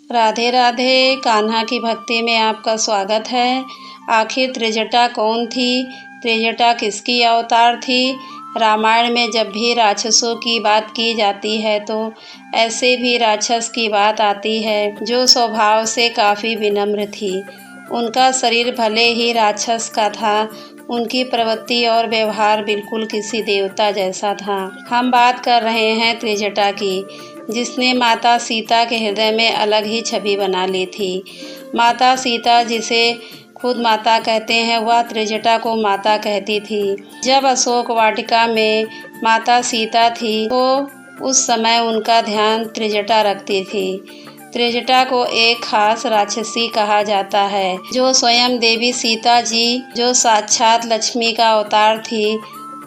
राधे राधे। कान्हा की भक्ति में आपका स्वागत है। आखिर त्रिजटा कौन थी? त्रिजटा किसकी अवतार थी? रामायण में जब भी राक्षसों की बात की जाती है तो ऐसे भी राक्षस की बात आती है जो स्वभाव से काफ़ी विनम्र थी। उनका शरीर भले ही राक्षस का था, उनकी प्रवृत्ति और व्यवहार बिल्कुल किसी देवता जैसा था। हम बात कर रहे हैं त्रिजटा की, जिसने माता सीता के हृदय में अलग ही छवि बना ली थी। माता सीता, जिसे खुद माता कहते हैं, वह त्रिजटा को माता कहती थी। जब अशोक वाटिका में माता सीता थी तो उस समय उनका ध्यान त्रिजटा रखती थी। त्रिजटा को एक खास राक्षसी कहा जाता है, जो स्वयं देवी सीता जी, जो साक्षात लक्ष्मी का अवतार थी,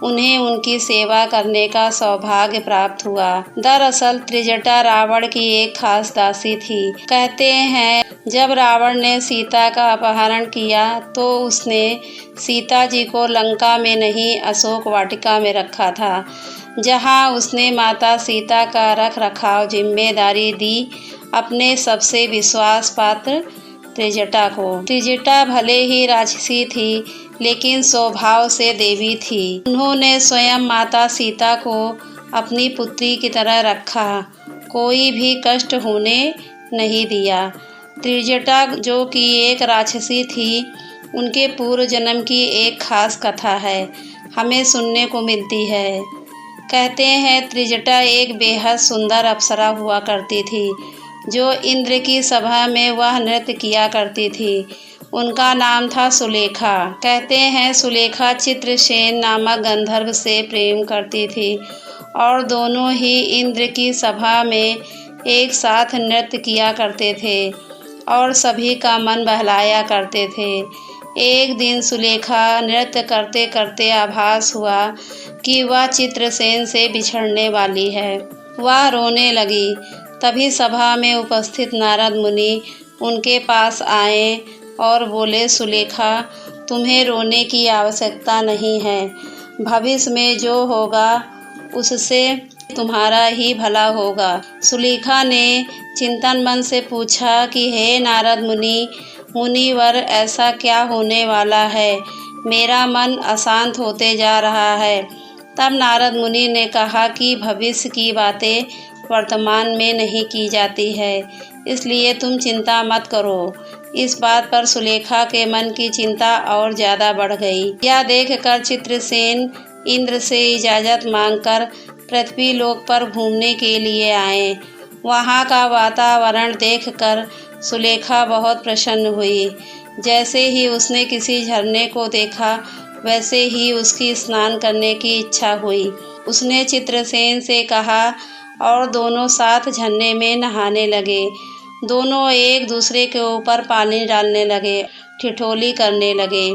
उन्हें उनकी सेवा करने का सौभाग्य प्राप्त हुआ। दरअसल त्रिजटा रावण की एक खास दासी थी। कहते हैं जब रावण ने सीता का अपहरण किया तो उसने सीता जी को लंका में नहीं, अशोक वाटिका में रखा था, जहां उसने माता सीता का रख रखाव जिम्मेदारी दी अपने सबसे विश्वास पात्र त्रिजटा को। त्रिजटा भले ही राक्षसी थी, लेकिन स्वभाव से देवी थी। उन्होंने स्वयं माता सीता को अपनी पुत्री की तरह रखा, कोई भी कष्ट होने नहीं दिया। त्रिजटा जो कि एक राक्षसी थी, उनके पूर्व जन्म की एक खास कथा है, हमें सुनने को मिलती है। कहते हैं त्रिजटा एक बेहद सुंदर अप्सरा हुआ करती थी, जो इंद्र की सभा में वह नृत्य किया करती थी। उनका नाम था सुलेखा। कहते हैं सुलेखा चित्रसेन नामक गंधर्व से प्रेम करती थी और दोनों ही इंद्र की सभा में एक साथ नृत्य किया करते थे और सभी का मन बहलाया करते थे। एक दिन सुलेखा नृत्य करते करते आभास हुआ कि वह चित्रसेन से बिछड़ने वाली है। वह रोने लगी। तभी सभा में उपस्थित नारद मुनि उनके पास आए और बोले, सुलेखा, तुम्हें रोने की आवश्यकता नहीं है। भविष्य में जो होगा उससे तुम्हारा ही भला होगा। सुलेखा ने चिंतन मन से पूछा कि हे नारद मुनि, मुनिवर, ऐसा क्या होने वाला है? मेरा मन अशांत होते जा रहा है। तब नारद मुनि ने कहा कि भविष्य की बातें वर्तमान में नहीं की जाती है, इसलिए तुम चिंता मत करो। इस बात पर सुलेखा के मन की चिंता और ज़्यादा बढ़ गई। यह देखकर चित्रसेन इंद्र से इजाज़त मांगकर पृथ्वी लोक पर घूमने के लिए आए। वहाँ का वातावरण देखकर सुलेखा बहुत प्रसन्न हुई। जैसे ही उसने किसी झरने को देखा, वैसे ही उसकी स्नान करने की इच्छा हुई। उसने चित्रसेन से कहा और दोनों साथ झरने में नहाने लगे। दोनों एक दूसरे के ऊपर पानी डालने लगे, ठिठोली करने लगे।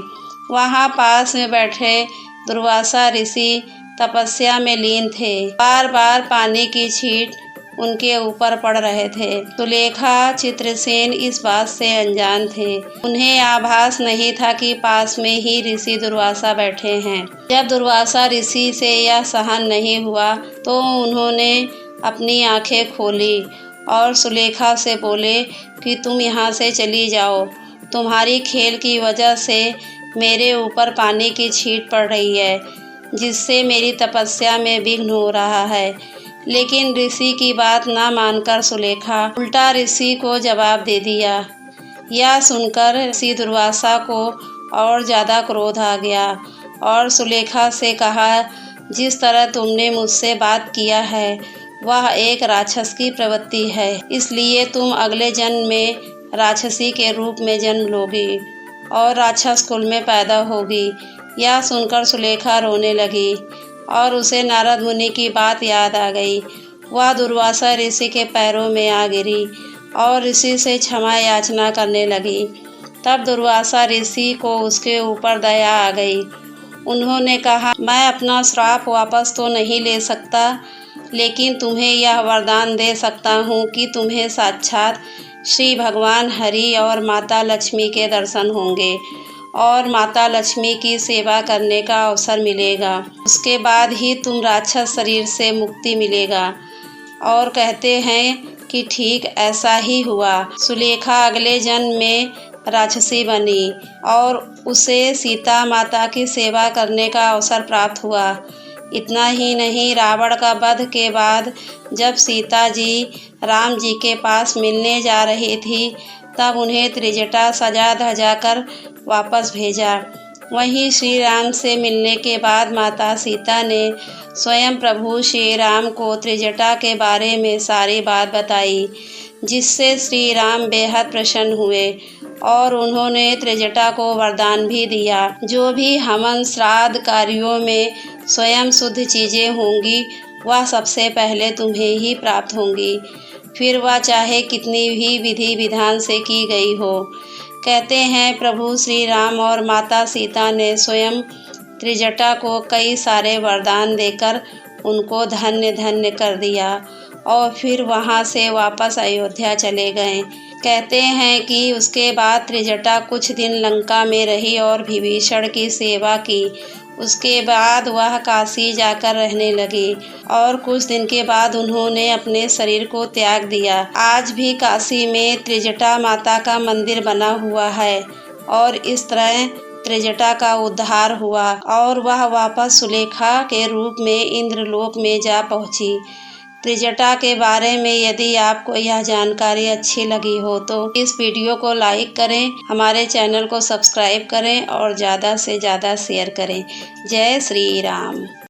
वहाँ पास में बैठे दुर्वासा ऋषि तपस्या में लीन थे। बार बार पानी की छींट उनके ऊपर पड़ रहे थे। सुलेखा, चित्रसेन इस बात से अनजान थे। उन्हें आभास नहीं था कि पास में ही ऋषि दुर्वासा बैठे हैं। जब दुर्वासा ऋषि से यह सहन नहीं हुआ तो उन्होंने अपनी आंखें खोली और सुलेखा से बोले कि तुम यहाँ से चली जाओ। तुम्हारी खेल की वजह से मेरे ऊपर पानी की छींट पड़ रही है, जिससे मेरी तपस्या में विघ्न हो रहा है। लेकिन ऋषि की बात ना मानकर सुलेखा उल्टा ऋषि को जवाब दे दिया। यह सुनकर ऋषि दुर्वासा को और ज़्यादा क्रोध आ गया और सुलेखा से कहा, जिस तरह तुमने मुझसे बात किया है वह एक राक्षस की प्रवृत्ति है, इसलिए तुम अगले जन्म में राक्षसी के रूप में जन्म लोगी और राक्षस कुल में पैदा होगी। यह सुनकर सुलेखा रोने लगी और उसे नारद मुनि की बात याद आ गई। वह दुर्वासा ऋषि के पैरों में आ गिरी और ऋषि से क्षमा याचना करने लगी। तब दुर्वासा ऋषि को उसके ऊपर दया आ गई। उन्होंने कहा, मैं अपना श्राप वापस तो नहीं ले सकता, लेकिन तुम्हें यह वरदान दे सकता हूँ कि तुम्हें साक्षात श्री भगवान हरि और माता लक्ष्मी के दर्शन होंगे और माता लक्ष्मी की सेवा करने का अवसर मिलेगा। उसके बाद ही तुम राक्षस शरीर से मुक्ति मिलेगा। और कहते हैं कि ठीक ऐसा ही हुआ। सुलेखा अगले जन्म में राक्षसी बनी और उसे सीता माता की सेवा करने का अवसर प्राप्त हुआ। इतना ही नहीं, रावण का वध के बाद जब सीता जी राम जी के पास मिलने जा रही थी, तब उन्हें त्रिजटा सजा धजा कर वापस भेजा। वहीं श्री राम से मिलने के बाद माता सीता ने स्वयं प्रभु श्री राम को त्रिजटा के बारे में सारी बात बताई, जिससे श्री राम बेहद प्रसन्न हुए और उन्होंने त्रिजटा को वरदान भी दिया, जो भी हवन श्राद्ध कार्यों में स्वयं शुद्ध चीज़ें होंगी वह सबसे पहले तुम्हें ही प्राप्त होंगी, फिर वह चाहे कितनी भी विधि विधान से की गई हो। कहते हैं प्रभु श्री राम और माता सीता ने स्वयं त्रिजटा को कई सारे वरदान देकर उनको धन्य धन्य कर दिया और फिर वहां से वापस अयोध्या चले गए। कहते हैं कि उसके बाद त्रिजटा कुछ दिन लंका में रही और विभीषण की सेवा की। उसके बाद वह काशी जाकर रहने लगी और कुछ दिन के बाद उन्होंने अपने शरीर को त्याग दिया। आज भी काशी में त्रिजटा माता का मंदिर बना हुआ है और इस तरह त्रिजटा का उद्धार हुआ और वह वापस सुलेखा के रूप में इंद्रलोक में जा पहुंची। त्रिजटा के बारे में यदि आपको यह जानकारी अच्छी लगी हो तो इस वीडियो को लाइक करें, हमारे चैनल को सब्सक्राइब करें और ज़्यादा से ज़्यादा शेयर करें। जय श्री राम।